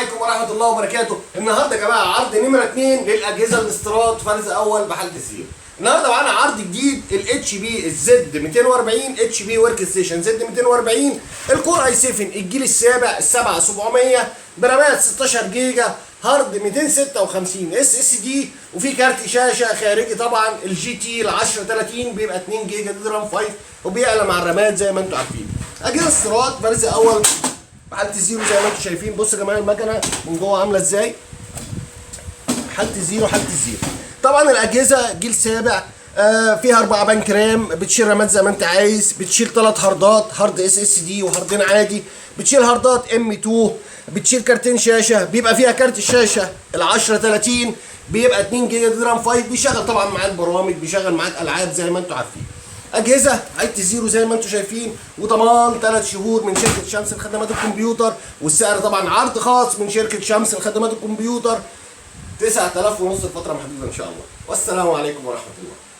عليكم ورحمه الله وبركاته. النهارده يا جماعه عرض نمره 2 للاجهزه الاستيراد فرز اول بحاله الزيرو. النهارده معانا عرض جديد الاتش بي الزد 240 اتش بي ورك ستيشن زد 240 الكور اي 7 الجيل السابع السبعه 700 برامات 16 جيجا هارد 256 اس اس دي وفي كارت شاشه خارجي طبعا الجي تي ال 1030 بيبقى 2 جيجا دي رام 5 وبيعلى مع الرامات زي ما انتم عارفين. اجهزه استيراد فرز اول حالة الزيرو زي ما انتم شايفين. بصوا يا جماعه المكنه من جوه عامله ازاي. حالة الزيرو حالة الزيرو. طبعا الاجهزه جيل سابع فيها 4 بنك رام، بتشيل رامات زي ما انت عايز، بتشيل 3 هاردات، هارد اس اس دي وهاردين عادي، بتشيل هاردات ام 2، بتشيل كارتين شاشه، بيبقى فيها كارت الشاشه ال 1030 بيبقى 2 جيجا دي رام 5 بيشغل طبعا معاك برامج، بيشغل معاك العاب زي ما انتم عارفين. اجهزه حالة الزيرو زي ما انتم شايفين وضمان 3 شهور من شركه شمس لخدمات الكمبيوتر، والسعر طبعا عرض خاص من شركه شمس لخدمات الكمبيوتر 9000 ونص الفتره محدوده ان شاء الله. والسلام عليكم ورحمه الله.